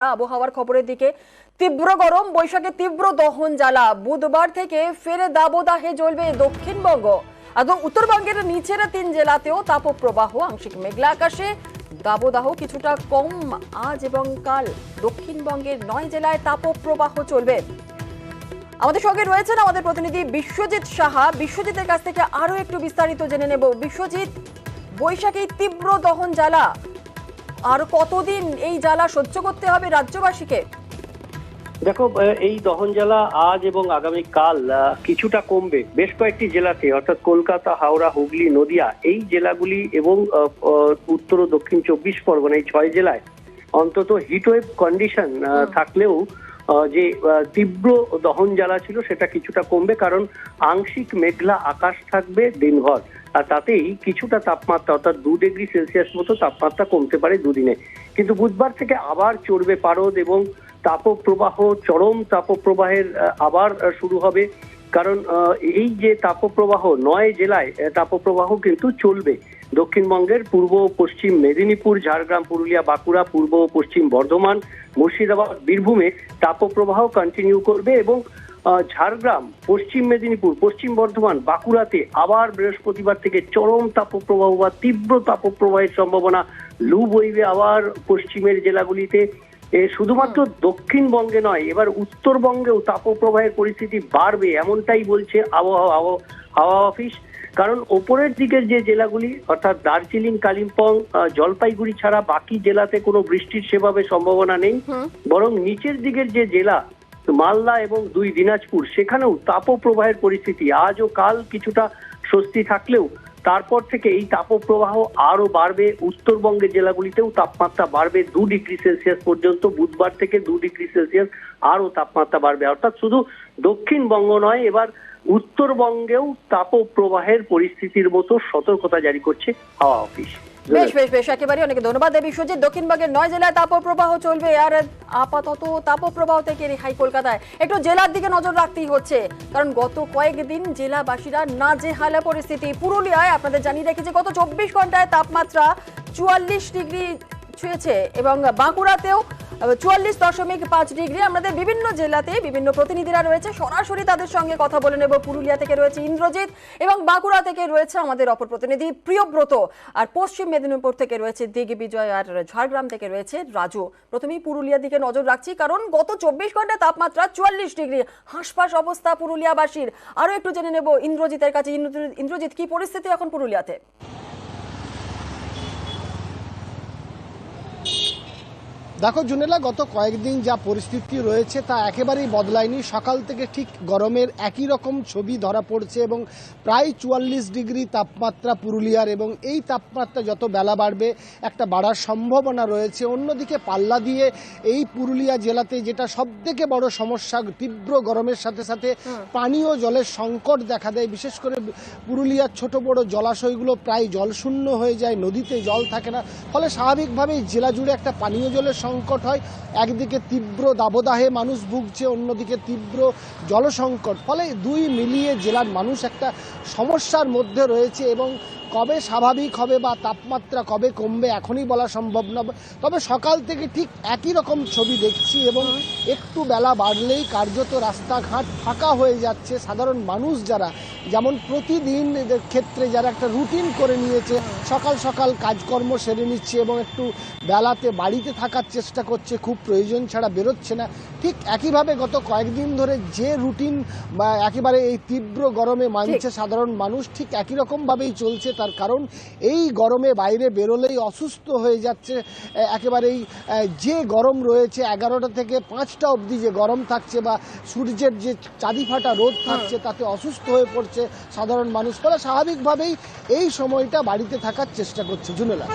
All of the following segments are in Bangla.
আবহাওয়ার খবরের দিকে তীব্র গরম, বৈশাখে তীব্র দহন জ্বালা। বুধবার থেকে ফের দাবদাহে জ্বলবে দক্ষিণবঙ্গ। উত্তরবঙ্গের নিচের 3 জেলাতেও তাপপ্রবাহ, আংশিক মেঘলা আকাশে। দাবদাহ কিছুটা কম আজ এবং কাল। দক্ষিণবঙ্গের 9 জেলায় তাপপ্রবাহ চলবে। আমাদের সঙ্গে রয়েছেন আমাদের প্রতিনিধি বিশ্বজিৎ সাহা। বিশ্বজিতের কাছ থেকে আরো একটু বিস্তারিত জেনে নেব। বিশ্বজিৎ, বৈশাখী তীব্র দহন জ্বালা, আর কতদিন এই জ্বালা সহ্য করতে হবে রাজ্যবাসীকে? দেখো, এই দহন জ্বালা আজ এবং আগামী কাল কিছুটা কমবে বেশ কয়েকটি জেলাতে, অর্থাৎ কলকাতা, হাওড়া, হুগলি, নদিয়া, এই জেলাগুলি এবং উত্তর ও দক্ষিণ 24 পরগনা, এই 6 জেলায় অন্তত হিটওয়েভ কন্ডিশন থাকলেও যে তীব্র দহন জ্বালা ছিল সেটা কিছুটা কমবে, কারণ আংশিক মেঘলা আকাশ থাকবে দিনভর। আর তাতেই কিছুটা তাপমাত্রা, অর্থাৎ 2 ডিগ্রি সেলসিয়াস মতো তাপমাত্রা কমতে পারে দুদিনে। কিন্তু বুধবার থেকে আবার চড়বে পারদ এবং তাপপ্রবাহ, চরম তাপপ্রবাহের আবার শুরু হবে। কারণ এই যে তাপপ্রবাহ 9 জেলায় তাপপ্রবাহ কিন্তু চলবে। দক্ষিণবঙ্গের পূর্ব ও পশ্চিম মেদিনীপুর, ঝাড়গ্রাম, পুরুলিয়া, বাঁকুড়া, পূর্ব ও পশ্চিম বর্ধমান, মুর্শিদাবাদ, বীরভূমে তাপপ্রবাহ কন্টিনিউ করবে এবং ঝাড়গ্রাম, পশ্চিম মেদিনীপুর, পশ্চিম বর্ধমান, বাঁকুড়াতে আবার বৃহস্পতিবার থেকে চরম তাপপ্রবাহ বা তীব্র তাপপ্রবাহের সম্ভাবনা। লু বইবে আবার পশ্চিমের জেলাগুলিতে। শুধুমাত্র দক্ষিণবঙ্গে নয়, এবার উত্তরবঙ্গেও তাপপ্রবাহের পরিস্থিতি বাড়বে, এমনটাই বলছে হাওয়া অফিস। কারণ ওপরের দিকের যে জেলাগুলি, অর্থাৎ দার্জিলিং, কালিম্পং, জলপাইগুড়ি ছাড়া বাকি জেলাতে কোনো বৃষ্টির সেভাবে সম্ভাবনা নেই। বরং নিচের দিকের যে জেলা মালদা এবং 2 দিনাজপুর, সেখানেও তাপপ্রবাহের পরিস্থিতি আজ ও কাল কিছুটা স্বস্তি থাকলেও তারপর থেকে এই তাপপ্রবাহ আরো বাড়বে। উত্তরবঙ্গের জেলাগুলিতেও তাপমাত্রা বাড়বে 2 ডিগ্রি সেলসিয়াস পর্যন্ত। বুধবার থেকে 2 ডিগ্রি সেলসিয়াস আরো তাপমাত্রা বাড়বে। অর্থাৎ শুধু দক্ষিণবঙ্গ নয়, এবার উত্তরবঙ্গেও তাপপ্রবাহের পরিস্থিতির মতো সতর্কতা জারি করছে হাওয়া অফিস। বেশ বেশ বেশ, একেবারে অনেক ধন্যবাদ বিশ্বজিৎ। দক্ষিণবঙ্গের 9 জেলায় তাপপ্রবাহ চলবে। আর আপাতত তাপপ্রবাহ থেকে রেহাই কলকাতায়। একটু জেলার দিকে নজর রাখতেই হচ্ছে, কারণ গত কয়েকদিন জেলাবাসীরা নাজেহাল পরিস্থিতি। পুরুলিয়ায় আপনাদের জানিয়ে রেখেছে গত 24 ঘন্টায় তাপমাত্রা 44 ডিগ্রি ছুঁয়েছে এবং বাঁকুড়াতেও 44.5 ডিগ্রি। আমাদের বিভিন্ন জেলাতে বিভিন্ন প্রতিনিধিরা রয়েছে, সরাসরি তাদের সঙ্গে কথা বলে নেব। পুরুলিয়া থেকে রয়েছে ইন্দ্রজিৎ এবং বাঁকুড়া থেকে রয়েছে আমাদের অপর প্রতিনিধি প্রিয়ব্রত, আর পশ্চিম মেদিনীপুর থেকে রয়েছে দিগ্বিজয়, আর ঝাড়গ্রাম থেকে রয়েছে রাজু। প্রথমেই পুরুলিয়ার দিকে নজর রাখছি, কারণ গত 24 ঘন্টায় তাপমাত্রা 44 ডিগ্রি, হাঁসফাঁস অবস্থা পুরুলিয়াবাসীর। আরো একটু জেনে নেব ইন্দ্রজিতের কাছে। ইন্দ্রজিৎ, কি পরিস্থিতি এখন পুরুলিয়াতে? দেখো জুনেলা, গত কয়েকদিন যা পরিস্থিতি রয়েছে তা একেবারেই বদলায়নি। সকাল থেকে ঠিক গরমের একই রকম ছবি ধরা পড়ছে এবং প্রায় 44 ডিগ্রি তাপমাত্রা পুরুলিয়ার, এবং এই তাপমাত্রা যত বেলা বাড়বে একটা বাড়ার সম্ভাবনা রয়েছে। অন্যদিকে পাল্লা দিয়ে এই পুরুলিয়া জেলাতে যেটা সবথেকে বড় সমস্যা, তীব্র গরমের সাথে সাথে পানীয় জলের সংকট দেখা দেয়। বিশেষ করে পুরুলিয়ার ছোট বড় জলাশয়গুলো প্রায় জলশূন্য হয়ে যায়, নদীতে জল থাকে না। ফলে স্বাভাবিকভাবেই জেলা জুড়ে একটা পানীয় জলের সংকট হয়। একদিকে তীব্র দাবদাহে মানুষ ভুগছে, অন্যদিকে তীব্র জলসংকট। ফলে দুই মিলিয়ে জেলার মানুষ একটা সমস্যার মধ্যে রয়েছে এবং কবে স্বাভাবিক হবে বা তাপমাত্রা কবে কমবে এখনই বলা সম্ভব না। তবে সকাল থেকে ঠিক একই রকম ছবি দেখছি এবং একটু বেলা বাড়লেই কার্যত রাস্তাঘাট ফাঁকা হয়ে যাচ্ছে। সাধারণ মানুষ যারা যেমন প্রতিদিন ক্ষেত্রে যারা একটা রুটিন করে নিয়েছে, সকাল সকাল কাজকর্ম সেরে নিচ্ছে এবং একটু বেলাতে বাড়িতে থাকার চেষ্টা করছে, খুব প্রয়োজন ছাড়া বেরোচ্ছে না। ঠিক একইভাবে গত কয়েকদিন ধরে যে রুটিন বা একেবারে এই তীব্র গরমে মানছে সাধারণ মানুষ, ঠিক একই রকমভাবেই চলছে। তার কারণ এই গরমে বাইরে বেরোলেই অসুস্থ হয়ে যাচ্ছে। একেবারেই যে গরম রয়েছে 11টা থেকে 5টা অবধি যে গরম থাকছে বা সূর্যের যে চাঁদি ফাটা রোদ থাকছে, তাতে অসুস্থ হয়ে পড়ছে সাধারণ মানুষ। ফলে স্বাভাবিকভাবেই এই সময়টা বাড়িতে থাকার চেষ্টা করছে। জুনেলা,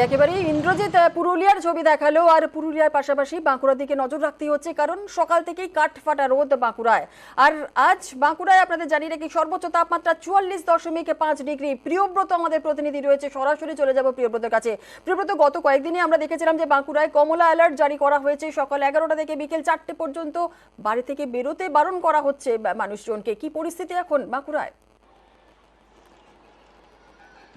একেবারে ইন্দ্রজিৎ পুরুলিয়ার ছবি দেখালো, আর পুরুলিয়ার পাশাপাশি বাঁকুড়ার দিকে নজর রাখতেই হচ্ছে, কারণ সকাল থেকেই কাঠ ফাটা রোদ বাঁকুড়ায়। আর আজ বাঁকুড়ায় আপনাদের জানিয়ে রেখে সর্বোচ্চ তাপমাত্রা 44.5 ডিগ্রি। প্রিয়ব্রত আমাদের প্রতিনিধি রয়েছে, সরাসরি চলে যাব প্রিয়ব্রতের কাছে। প্রিয়ব্রত, গত কয়েকদিনে আমরা দেখেছিলাম যে বাঁকুড়ায় কমলা অ্যালার্ট জারি করা হয়েছে। সকাল 11টা থেকে বিকেল 4টে পর্যন্ত বাড়ি থেকে বেরোতে বারণ করা হচ্ছে মানুষজনকে। কি পরিস্থিতি এখন বাঁকুড়ায়?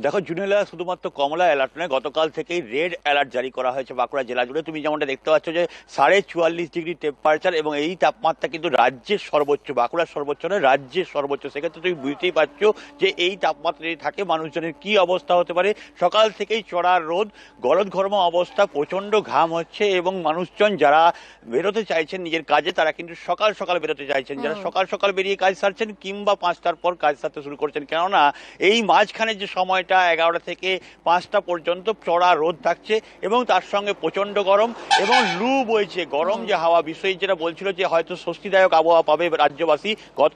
দেখো জুনেলা শুধুমাত্র কমলা অ্যালার্ট নয়, গতকাল থেকেই রেড অ্যালার্ট জারি করা হয়েছে বাঁকুড়া জেলা জুড়ে। তুমি যেমনটা দেখতে পাচ্ছ যে 44.5 টেম্পারেচার, এবং এই তাপমাত্রা কিন্তু রাজ্যের সর্বোচ্চ, বাঁকুড়ার সর্বোচ্চ নয় রাজ্যের সর্বোচ্চ। সেক্ষেত্রে তুমি বুঝতেই পারছো যে এই তাপমাত্রা যদি থাকে মানুষজনের কি অবস্থা হতে পারে। সকাল থেকেই চড়া রোদ, গরদ ঘর্ম অবস্থা, প্রচণ্ড ঘাম হচ্ছে, এবং মানুষজন যারা বেরোতে চাইছেন নিজের কাজে তারা কিন্তু সকাল সকাল বেরোতে চাইছেন। যারা সকাল সকাল বেরিয়ে কাজ সারছেন কিংবা 5টার পর কাজ সারতে শুরু করছেন, কেননা এই মাঝখানে যে সময়টা 11টা থেকে 5টা পর্যন্ত চড়া রোদ থাকছে এবং তার সঙ্গে প্রচন্ড গরম এবং লু বইছে। গরম যে হাওয়া, বিষয় যেটা বলছিল যে হয়তো স্বস্তিদায়ক আবহাওয়া পাবে রাজ্যবাসী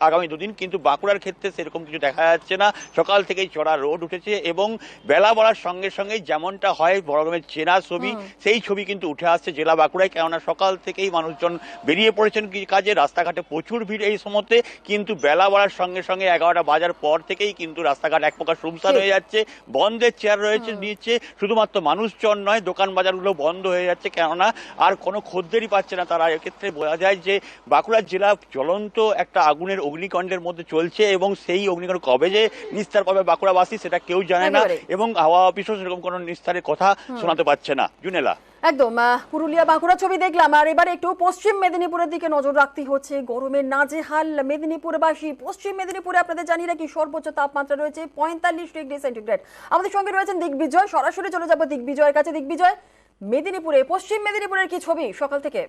আগামী দুদিন, কিন্তু বাঁকুড়ার ক্ষেত্রে সেরকম কিছু দেখা যাচ্ছে না। সকাল থেকেই চড়া রোদ উঠেছে এবং বেলা বাড়ার সঙ্গে সঙ্গে যেমনটা হয় গরমের চেনা ছবি, সেই ছবি কিন্তু উঠে আসছে জেলা বাঁকুড়ায়। কেননা সকাল থেকেই মানুষজন বেরিয়ে পড়েছেন কাজে, রাস্তাঘাটে প্রচুর ভিড় এই সময়তে, কিন্তু বেলা বাড়ার সঙ্গে সঙ্গে 11টা বাজার পর থেকেই কিন্তু রাস্তাঘাট এক প্রকার শুনশান হয়ে যাচ্ছে। বন্ধের চেয়ার রয়েছে নিচে, শুধুমাত্র মানুষজন নয় দোকান বাজারগুলো বন্ধ হয়ে যাচ্ছে, কেননা আর কোনো খদ্দেরই পাচ্ছে না তারা। এক্ষেত্রে বোঝা যায় যে বাঁকুড়া জেলা জ্বলন্ত একটা আগুনের অগ্নিকাণ্ডের মধ্যে চলছে, এবং সেই অগ্নিকাণ্ড কবে যে নিস্তার পাবে বাঁকুড়াবাসী সেটা কেউ জানে না, এবং হাওয়া অফিসও সেরকম কোনো নিস্তারের কথা শোনাতে পারছে না। জুনেলা, একদম পুরুলিয়া বাঁকুড়া ছবি দেখলাম, আর এবারে একটু পশ্চিম মেদিনীপুরের দিকে নজর রাখতে হচ্ছে। গরমের নাজেহাল মেদিনীপুরবাসী। পশ্চিম মেদিনীপুরে আপনাদের জানিয়ে রাখি সর্বোচ্চ তাপমাত্রা রয়েছে 45 ডিগ্রি সেন্টিগ্রেড। আমাদের সঙ্গে রয়েছেন দিগ্বিজয়, সরাসরি চলে যাবো দিগ্বিজয়ের কাছে। দিগ্বিজয়, মেদিনীপুরে, পশ্চিম মেদিনীপুরের কি ছবি সকাল থেকে?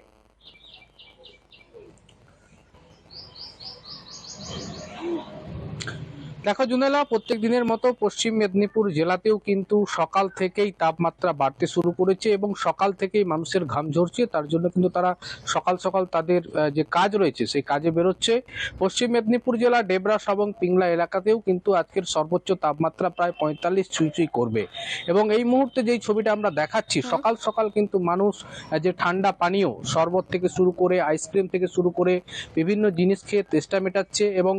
দেখো জুনেলা, প্রত্যেক দিনের মতো পশ্চিম মেদিনীপুর জেলাতেও কিন্তু সকাল থেকেই তাপমাত্রা বাড়তে শুরু করেছে এবং সকাল থেকেই মানুষের ঘাম ঝরছে। তার জন্য কিন্তু তারা সকাল সকাল তাদের যে কাজ রয়েছে সেই কাজে বেরোচ্ছে। পশ্চিম মেদিনীপুর জেলা ডেবরাস এবং পিংলা এলাকাতেও কিন্তু আজকের সর্বোচ্চ তাপমাত্রা প্রায় 45 ছুঁই করবে। এবং এই মুহূর্তে যেই ছবিটা আমরা দেখাচ্ছি, সকাল সকাল কিন্তু মানুষ যে ঠান্ডা পানীয়, শরবত থেকে শুরু করে আইসক্রিম থেকে শুরু করে বিভিন্ন জিনিস খেয়ে তেষ্টা মেটাচ্ছে, এবং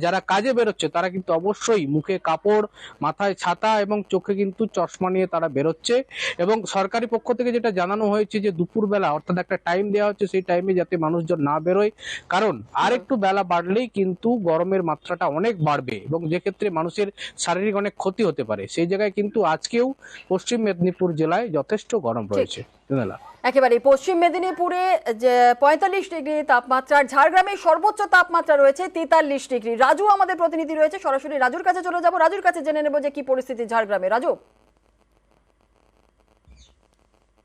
যারা কাজে বেরোচ্ছে তারা কিন্তু অবশ্যই মুখে কাপড়, মাথায় ছাতা এবং চোখে কিন্তু চশমা নিয়ে তারা বেরোচ্ছে। এবং সরকারি পক্ষ থেকে যেটা জানানো হয়েছে যে দুপুরবেলা, অর্থাৎ একটা টাইম দেওয়া হচ্ছে, সেই টাইমে যাতে মানুষজন না বেরোয়, কারণ আর একটু বেলা বাড়লেই কিন্তু গরমের মাত্রাটা অনেক বাড়বে এবং যে ক্ষেত্রে মানুষের শারীরিক অনেক ক্ষতি হতে পারে। সেই জায়গায় কিন্তু আজকেও পশ্চিম মেদিনীপুর জেলায় যথেষ্ট গরম রয়েছে। একেবারে পশ্চিম মেদিনীপুরে যে 45 ডিগ্রি তাপমাত্রা, ঝাড়গ্রামের সর্বোচ্চ তাপমাত্রা রয়েছে 43 ডিগ্রি। রাজু আমাদের প্রতিনিধি রয়েছে, সরাসরি রাজুর কাছে চলে যাব। রাজুর কাছে জেনে নেব যে কি পরিস্থিতি ঝাড়গ্রামে। রাজু,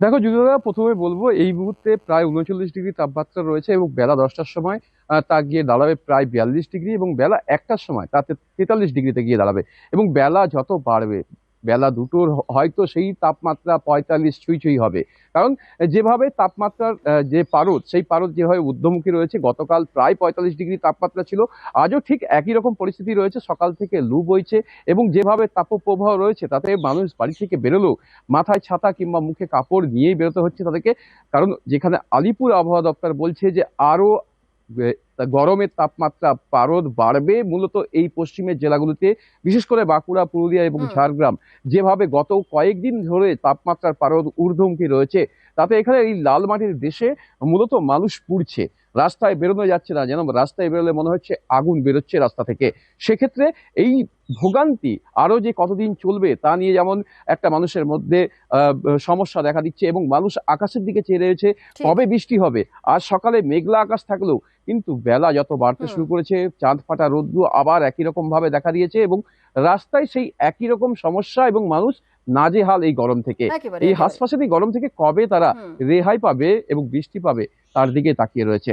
দেখো যুগদা, প্রথমে বলবো এই মুহূর্তে প্রায় 39 ডিগ্রি তাপমাত্রা রয়েছে এবং বেলা 10টার সময় তা গিয়ে দাঁড়াবে প্রায় 42 ডিগ্রি, এবং বেলা 1টার সময় তাতে 43 ডিগ্রিতে গিয়ে দাঁড়াবে। এবং বেলা যত বাড়বে, বেলা 2টোর হয়তো সেই তাপমাত্রা 45 ছুঁই হবে, কারণ যেভাবে তাপমাত্রার যে পারদ, সেই পারদ যেভাবে ঊর্ধ্বমুখী রয়েছে। গতকাল প্রায় 45 ডিগ্রি তাপমাত্রা ছিল, আজও ঠিক একই রকম পরিস্থিতি রয়েছে। সকাল থেকে লু বইছে এবং যেভাবে তাপপ্রবাহ রয়েছে তাতে মানুষ বাড়ি থেকে বেরোলেও মাথায় ছাতা কিংবা মুখে কাপড় নিয়েই বেরোতে হচ্ছে তাদেরকে, কারণ যেখানে আলিপুর আবহাওয়া দপ্তর বলছে যে আরো গরমের তাপমাত্রা পারদ বাড়বে মূলত এই পশ্চিমের জেলাগুলিতে, বিশেষ করে বাঁকুড়া, পুরুলিয়া এবং ঝাড়গ্রাম। যেভাবে গত কয়েকদিন ধরে তাপমাত্রার পারদ ঊর্ধ্বমুখী রয়েছে, তাতে এখানে এই লাল মাটির দেশে মূলত মানুষ পুড়ছে, রাস্তায় বেরোনো যাচ্ছে না, যেন রাস্তায় বেরোলে মনে হচ্ছে আগুন বেরোচ্ছে রাস্তা থেকে। সেক্ষেত্রে এই ভোগান্তি আরো যে কতদিন চলবে তা নিয়ে যেমন একটা মানুষের মধ্যে সমস্যা দেখা দিচ্ছে, এবং মানুষ আকাশের দিকে চেয়ে রয়েছে কবে বৃষ্টি হবে। আজ সকালে মেঘলা আকাশ থাকলেও কিন্তু বেলা যত বাড়তে শুরু করেছে, চাঁদ ফাটা রোদ্দু আবার একই রকম ভাবে দেখা দিয়েছে, এবং রাস্তায় সেই একই রকম সমস্যা, এবং মানুষ নাজেহাল এই গরম থেকে, এই হাসপাসানি গরম থেকে কবে তারা রেহাই পাবে এবং বৃষ্টি পাবে তার দিকে তাকিয়ে রয়েছে।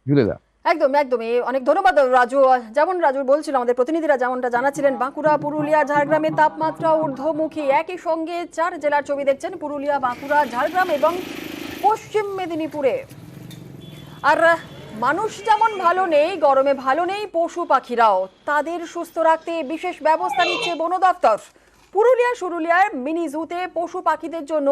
জুলেদা, একদমই অনেক ধন্যবাদ রাজু। যেমন রাজু বলছিল, আমাদের প্রতিনিধিরা যেমনটা জানাচ্ছিলেন, বাঁকুড়া, পুরুলিয়া, ঝাড়গ্রামের তাপমাত্রা ঊর্ধ্বমুখী। একই সঙ্গে 4 জেলার ছবি দেখছেন, পুরুলিয়া, বাঁকুড়া, ঝাড়গ্রাম এবং পশ্চিম মেদিনীপুরে। আর মানুষ যেমন ভালো নেই, গরমে ভালো নেই পশু পাখিরাও। তাদের সুস্থ রাখতে বিশেষ ব্যবস্থা নিচ্ছে বন দপ্তর। পুরুলিয়ার মিনি জুতে পশু পাখিদের জন্য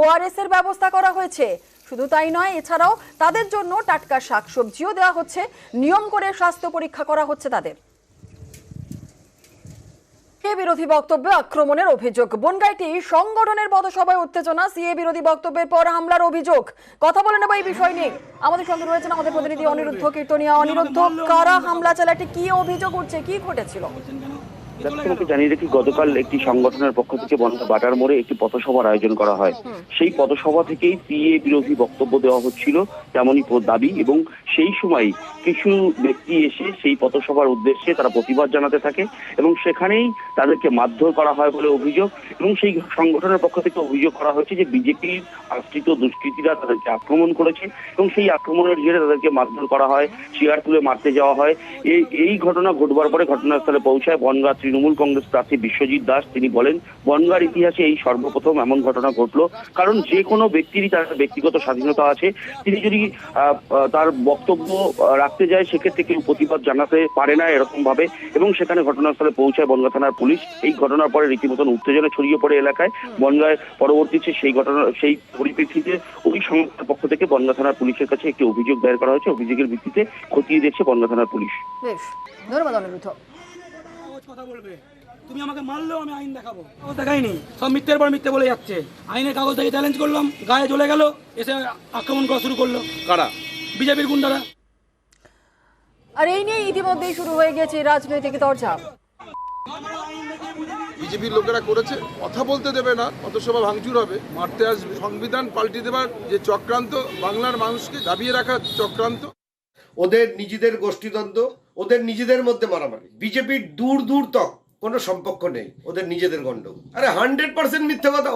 ORS এর ব্যবস্থা করা হয়েছে। শুধু তাই নয়, এছাড়াও তাদের জন্য টাটকা শাকসবজিও দেওয়া হচ্ছে। নিয়ম করে স্বাস্থ্য পরীক্ষা করা হচ্ছে তাদের। বিরোধী বক্তব্যে আক্রমণের অভিযোগ। বনগাঁইটি সংগঠনের পথসভায় উত্তেজনা, সিএ বিরোধী বক্তব্যের পর হামলার অভিযোগ। কথা বলে নেব এই বিষয় নিয়ে। আমাদের সঙ্গে রয়েছেন আমাদের প্রতিনিধি অনিরুদ্ধ কীর্তনিয়া। অনিরুদ্ধ, কারা হামলা চালাতে, কি অভিযোগ উঠছে, কি ঘটেছিল? তোমাকে জানিয়ে রাখি, গতকাল একটি সংগঠনের পক্ষ থেকে বাটার মোড়ে একটি পথসভার আয়োজন করা হয়। সেই পথসভা থেকেই সিএ বিরোধী বক্তব্য দেওয়া হচ্ছিল তেমনই দাবি, এবং সেই সময় কিছু ব্যক্তি এসে সেই পথসভার উদ্দেশ্যে তারা প্রতিবাদ জানাতে থাকে এবং সেখানেই তাদেরকে মারধর করা হয় বলে অভিযোগ। এবং সেই সংগঠনের পক্ষ থেকে অভিযোগ করা হয়েছে যে বিজেপির আশ্রিত দুষ্কৃতীরা তাদেরকে আক্রমণ করেছে এবং সেই আক্রমণের জেরে তাদেরকে মারধর করা হয়, চেয়ার তুলে মারতে যাওয়া হয়। এই ঘটনা ঘটবার পরে ঘটনাস্থলে পৌঁছায় বনগাঁ তৃণমূল কংগ্রেস প্রার্থী বিশ্বজিৎ দাস। তিনি বলেন, বনগাঁর ইতিহাসে এই সর্বপ্রথম এমন ঘটনা ঘটলো, কারণ যে কোনো ব্যক্তিরই তার ব্যক্তিগত স্বাধীনতা আছে। তিনি যদি তার বক্তব্য রাখতে যায় সেক্ষেত্রে কেউ প্রতিবাদ জানাতে পারে না এরকম ভাবে, এবং সেখানে ঘটনাস্থলে পৌঁছায় বনগাঁ থানার পুলিশ। এই ঘটনার পরে রীতিমতন উত্তেজনা ছড়িয়ে পড়ে এলাকায়। বনগাঁয় পরবর্তীতে সেই পরিপ্রেক্ষিতে ওই সংস্থার পক্ষ থেকে বনগাঁ থানার পুলিশের কাছে একটি অভিযোগ দায়ের করা হয়েছে। অভিযোগের ভিত্তিতে খতিয়ে দেখছে বনগাঁ থানার পুলিশ। বেশ, ধন্যবাদ অনিরুদ্ধ। কথা বলবে, তুমি আমাকে মারলেও আমি আইন দেখাবো। কাগজ দেখাইনি, সব মিথ্যের পর মিথ্যে বলে যাচ্ছে। আইনের কাগজ দেখে চ্যালেঞ্জ করলাম, গায়ে জ্বলে গেল, এসে আক্রমণ করা শুরু করলো। কারা? বিজেপির গুন্ডারা। আর এই নিয়ে ইতিমধ্যেই শুরু হয়ে গেছে রাজনৈতিক দরজা। বিজেপির লোকেরা করেছে, কথা বলতে দেবে না, পথসভা ভাঙচুর হবে, মারতে আসবে, সংবিধান পাল্টে দেবার যে চক্রান্ত, বাংলার মানুষকে দাবিয়ে রাখার চক্রান্ত। ওদের নিজেদের গোষ্ঠীদ্বন্দ্ব, ওদের নিজেদের মধ্যে মারামারি। বিজেপির দূর দূর তক কোনো সম্পর্ক নেই, ওদের নিজেদের গন্ডগোল। আরে 100% মিথ্যে কথা।